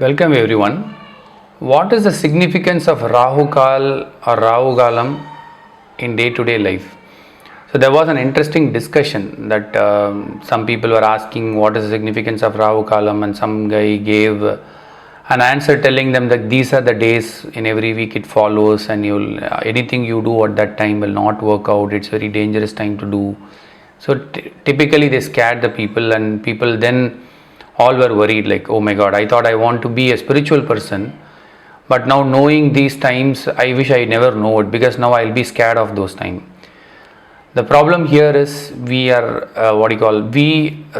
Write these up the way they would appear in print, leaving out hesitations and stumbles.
Welcome everyone. What is the significance of Rahu Kal or Rahu Kalam in day-to-day life? So there was an interesting discussion that some people were asking what is the significance of Rahu Kalam, and some guy gave an answer telling them that these are the days in every week it follows, and you'll anything you do at that time will not work out. It's very dangerous time to do. So typically they scared the people, and people then all were worried, like, oh my god, I thought I want to be a spiritual person, but now knowing these times I wish I never know it, because now I'll be scared of those times. The problem here is we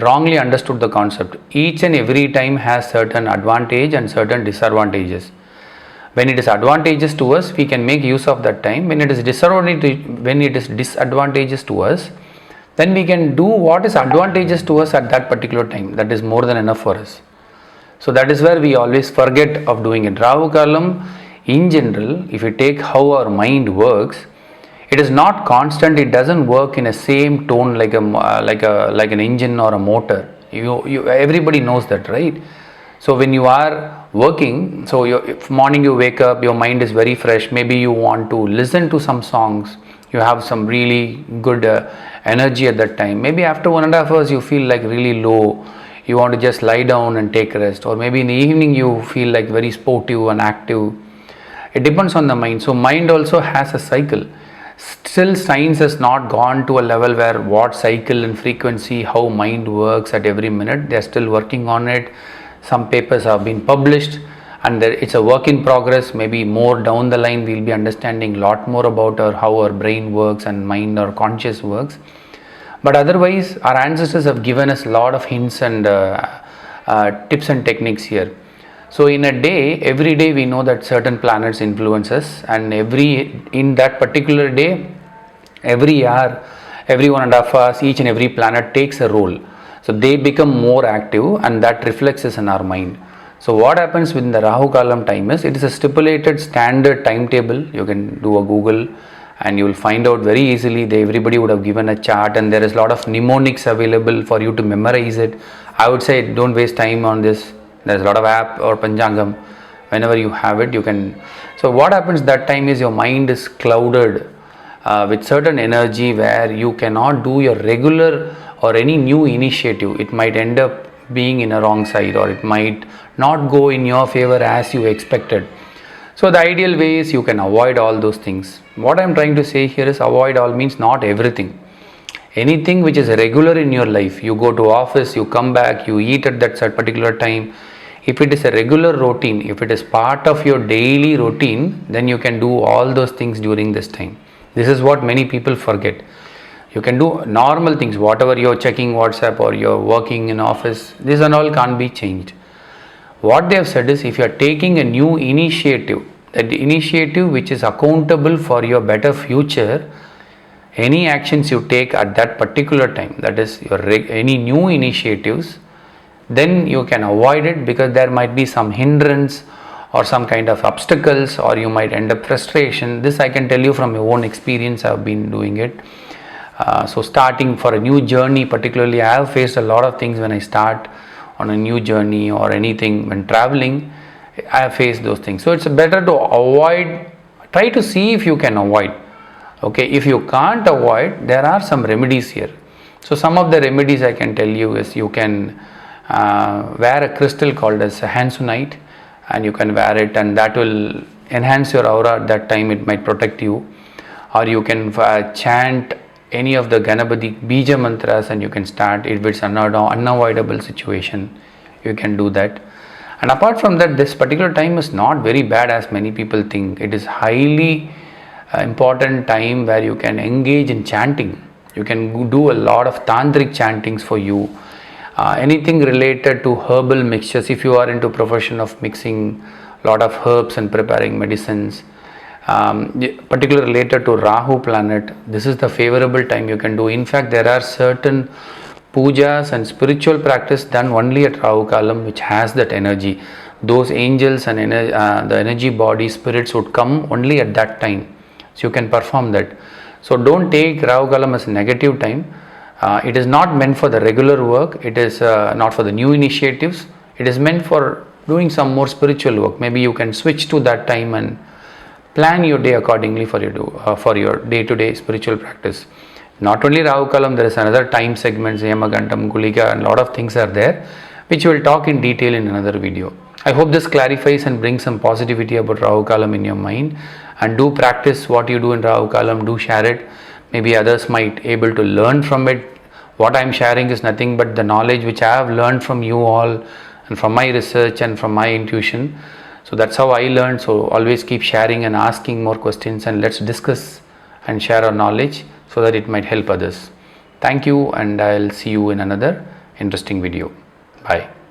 wrongly understood the concept. Each and every time has certain advantage and certain disadvantages. When it is advantageous to us, we can make use of that time. When it is disadvantageous to us, then we can do what is advantageous to us at that particular time. That is more than enough for us. So that is where we always forget of doing it. Rahu Kalam, in general, if you take how our mind works, it is not constant. It doesn't work in a same tone like an engine or a motor. Everybody knows that, right? So when you are working, so morning you wake up, your mind is very fresh. Maybe you want to listen to some songs. You have some really good energy at that time. Maybe after 1.5 hours you feel like really low. You want to just lie down and take rest. Or maybe in the evening you feel like very sportive and active. It depends on the mind. So mind also has a cycle. Still science has not gone to a level where what cycle and frequency, how mind works at every minute. They are still working on it. Some papers have been published, and it's a work in progress. Maybe more down the line we'll be understanding a lot more about how our brain works and mind or conscious works. But otherwise our ancestors have given us a lot of hints and tips and techniques here. So in a day, every day we know that certain planets influence us, and in that particular day, every hour, every 1.5 hours, each and every planet takes a role. So they become more active, and that reflects in our mind. So what happens within the Rahu Kalam time is, it is a stipulated standard timetable. You can do a Google and you will find out very easily. Everybody would have given a chart, and there is a lot of mnemonics available for you to memorize it. I would say don't waste time on this. There is a lot of app or Panchangam. Whenever you have it, you can. So what happens that time is your mind is clouded with certain energy where you cannot do your regular or any new initiative. It might end up being in a wrong side, or it might not go in your favor as you expected. So the ideal way is you can avoid all those things. What I am trying to say here is, avoid all means not everything. Anything which is regular in your life, you go to office, you come back, you eat at that particular time. If it is a regular routine, if it is part of your daily routine, then you can do all those things during this time. This is what many people forget. You can do normal things, whatever you're checking WhatsApp or you're working in office, this and all can't be changed. What they have said is, if you are taking a new initiative, that initiative which is accountable for your better future, any actions you take at that particular time, that is any new initiatives, then you can avoid it, because there might be some hindrance or some kind of obstacles, or you might end up frustration. This I can tell you from my own experience. I have been doing it. So starting for a new journey, particularly, I have faced a lot of things when I start on a new journey or anything when traveling. I have faced those things. So it's better to avoid. Try to see if you can avoid. Okay, if you can't avoid, there are some remedies here. So some of the remedies I can tell you is, you can wear a crystal called as a Hansunite, and you can wear it, and that will enhance your aura at that time. It might protect you. Or you can chant any of the Ganapati Bija mantras, and you can start. If it's an unavoidable situation, you can do that. And apart from that, this particular time is not very bad as many people think. It is highly important time where you can engage in chanting. You can do a lot of tantric chantings for you. Anything related to herbal mixtures, if you are into profession of mixing a lot of herbs and preparing medicines, particularly related to Rahu planet, this is the favorable time you can do. In fact, there are certain pujas and spiritual practice done only at Rahu Kalam which has that energy. Those angels and the energy body spirits would come only at that time. So you can perform that. So don't take Rahu Kalam as a negative time. It is not meant for the regular work. It is not for the new initiatives. It is meant for doing some more spiritual work, maybe you can switch to that time and plan your day accordingly for your day-to-day spiritual practice. Not only Rahu Kalam, there is another time segments, Yamagantam, Gulika, and a lot of things are there, which we will talk in detail in another video. I hope this clarifies and brings some positivity about Rahu Kalam in your mind, and do practice what you do in Rahu Kalam, do share it. Maybe others might able to learn from it. What I am sharing is nothing but the knowledge which I have learned from you all and from my research and from my intuition. So that's how I learned. So always keep sharing and asking more questions, and let's discuss and share our knowledge so that it might help others. Thank you, and I'll see you in another interesting video. Bye.